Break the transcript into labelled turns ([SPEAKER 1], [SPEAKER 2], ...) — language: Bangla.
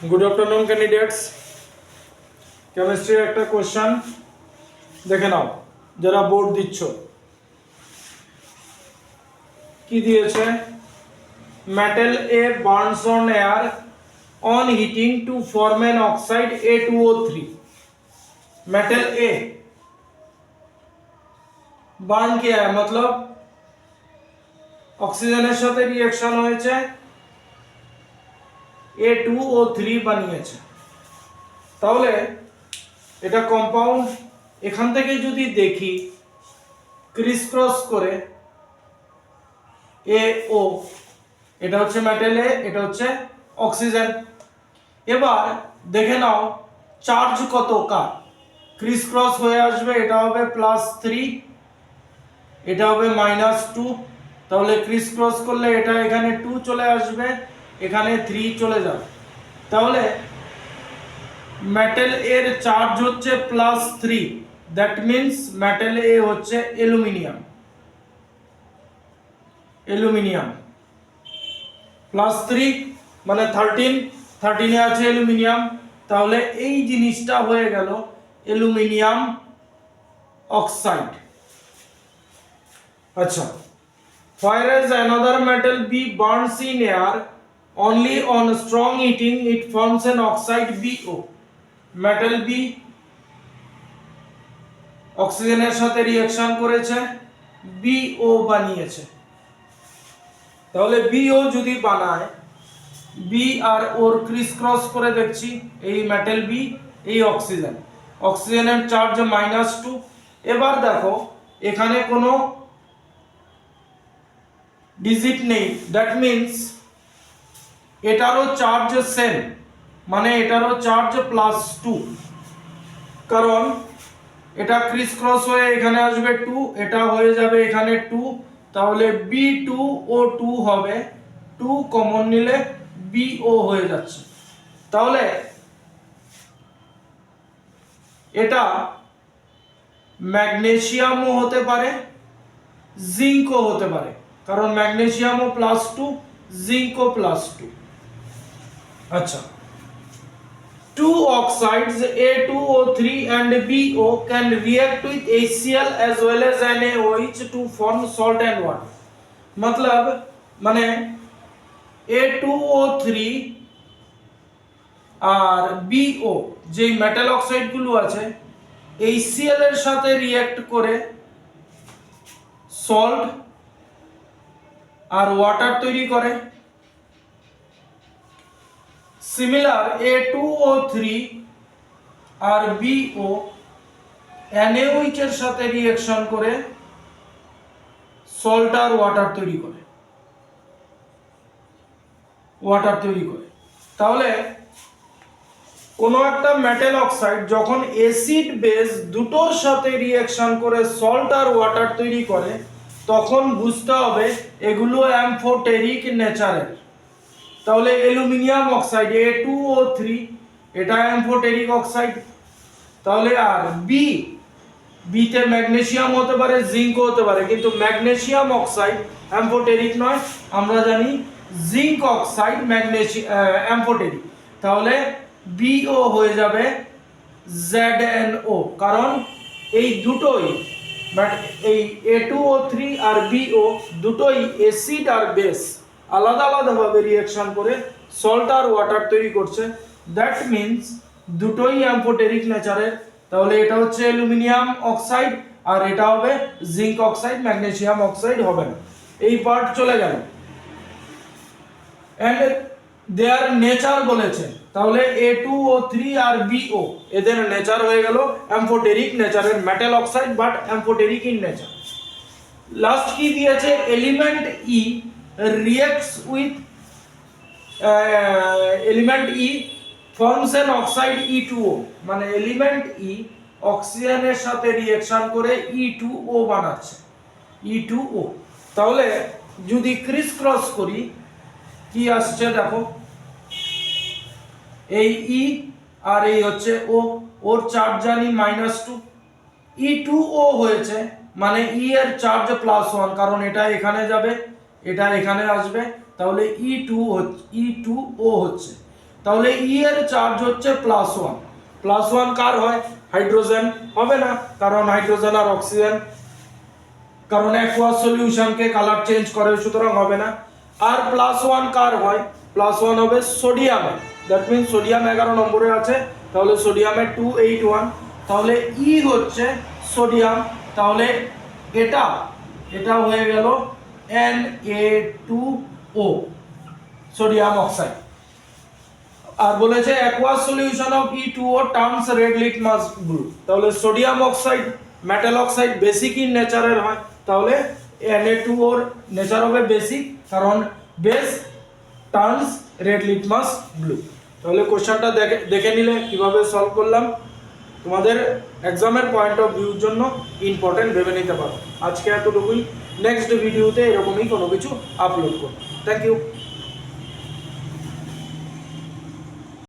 [SPEAKER 1] Good afternoon candidates. কেমিস্ট্রির একটা কোশ্চেন দেখে নাও যারা বোর্ড দিচ্ছ। কি দিয়েছে? Metal a burns on air on heating to form an oxide A2O3। Metal a burn किया है मतलब অক্সিজেনের সাথে রিঅ্যাকশন হয়েছে A2O3 বানিয়েছে। তাহলে এটা কম্পাউন্ড। এখান থেকে যদি দেখি ক্রিস ক্রস করে AO, এটা হচ্ছে মেটাল এ, এটা হচ্ছে অক্সিজেন। এবার দেখে নাও চার্জ কত কার। ক্রিস ক্রস হয়ে আসবে, এটা হবে +3, এটা হবে -2। তাহলে ক্রিস ক্রস করলে এটা এখানে 2 চলে আসবে, এখানে 3 চলে যাবে। তাহলে মেটাল এর চার্জ হচ্ছে +3, দ্যাট মিন্স মেটাল এ হচ্ছে অ্যালুমিনিয়াম। অ্যালুমিনিয়াম +3 মানে 13 এ আছে অ্যালুমিনিয়াম। তাহলে এই জিনিসটা হয়ে গেল অ্যালুমিনিয়াম অক্সাইড। আচ্ছা, whereas another metal B burns in air only on strong heating it forms an oxide BO। metal B অক্সিজেনের সাথে রিঅ্যাকশন করেছে, BO বানিয়েছে। তাহলে BO যদি বানায়, B আর ওর ক্রিস ক্রস করে দেখছি, এই মেটাল B, এই অক্সিজেন, অক্সিজেনের চার্জ -2। এবার দেখো এখানে কোনো ডিজিট নেই, দ্যাট মিন্স এটারও চার্জ সেম, মানে এটারও চার্জ +2, কারণ এটা ক্রিস ক্রস হয়ে এখানে আসবে 2, এটা হয়ে যাবে এখানে 2। তাহলে B2O2 হবে, 2 কমন নিলে BO হয়ে যাচ্ছে। তাহলে এটা ম্যাগনেসিয়ামও হতে পারে, জিঙ্কও হতে পারে, কারণ ম্যাগনেসিয়ামও +2, জিঙ্কও +2। আচ্ছা, two oxides A2O3 and BO can react with HCl as well as NaOH to form salt and water। मतलब মানে A2O3 আর BO যে মেটাল অক্সাইড গুলো আছে HCl এর সাথে রিঅ্যাক্ট করে সল্ট আর ওয়াটার তৈরি করে। সিমিলার A2O3 আর BO NaOH এর সাথে রিঅ্যাকশন করে সল্ট আর ওয়াটার তৈরি করে, তাহলে কোনো একটা মেটাল অক্সাইড যখন অ্যাসিড বেস দুটোর সাথে রিঅ্যাকশন করে সল্ট আর ওয়াটার তৈরি করে, তখন বুঝতে হবে এগুলো অ্যামফোটেরিক নেচারের। তাহলে অ্যালুমিনিয়াম অক্সাইড A2O3 এটা অ্যামফোটেরিক অক্সাইড। তাহলে আর বিতে ম্যাগনেসিয়াম হতে পারে, জিঙ্ক হতে পারে, কিন্তু ম্যাগনেসিয়াম অক্সাইড অ্যামফোটেরিক নয়। আমরা জানি জিঙ্ক অক্সাইড অ্যামফোটেরিক। তাহলে BO হয়ে যাবে ZNO, কারণ এই দুটোই এই A2O3 আর BO দুটোই অ্যাসিড আর বেস আলাদা আলাদাভাবে রিঅ্যাকশন করে সল্ট আর ওয়াটার তৈরি করছে, দ্যাট মিন্স দুটোই অ্যামফোটেরিক নেচারের। তাহলে এটা হচ্ছে অ্যালুমিনিয়াম অক্সাইড আর এটা হবে জিঙ্ক অক্সাইড, ম্যাগনেসিয়াম অক্সাইড হবে না। এই পার্ট চলে গেল। এন্ড দেয়ার নেচার বলেছে, তাহলে A2O3 আর BO এদের নেচার হয়ে গেল অ্যামফোটেরিক নেচারের metal oxide, but amphoteric in nature. Last কি দিয়েছে? Element E reacts with element E forms an oxide E2O, মানে এলিমেন্ট E অক্সিজেনের সাথে রিঅ্যাকশন করে E2O বানাচ্ছে, E2O। তাহলে যদি ক্রিস ক্রস করি কি আসছে দেখো, এই E আর এই হচ্ছে O, ওর চার্জ জানি -2, E2O হয়েছে মানে E এর চার্জ +1, কারণ এটা এখানে যাবে, এটা এখানে আসবে, তাহলে E2O হচ্ছে। তাহলে ই এর চার্জ হচ্ছে +1। +1 কার হয়? হাইড্রোজেন হবে না, কারণ হাইড্রোজেন আর অক্সিজেন, কারণ অ্যাকুয়াস সলিউশনকে কালার চেঞ্জ করে, সুতরাং হবে না। আর +1 কার হয়? +1 হবে সোডিয়ামে, দ্যাট মিন্স সোডিয়াম 11 নম্বরে আছে, তাহলে সোডিয়ামে 281, তাহলে ই হচ্ছে সোডিয়াম, তাহলে এটা হয়ে গেল Na2O, সোডিয়াম অক্সাইড। আর বলেছে aqueous solution of E2O turns red litmus blue, তাহলে sodium oxide metal oxide basic in নেচারের হয়, তাহলে Na2O এর নেচার হবে বেসিক, কারণ base turns red litmus blue. তাহলে কোশ্চেনটা দেখে নিলে কিভাবে সলভ করলাম, তোমাদের এক্সামের পয়েন্ট অফ ভিউর জন্য ইম্পর্টেন্ট ভেবে নিতে পারো। আজকে এতটুকুই, নেক্সট ভিডিওতে এরকমই কোনো কিছু আপলোড করব। Thank you.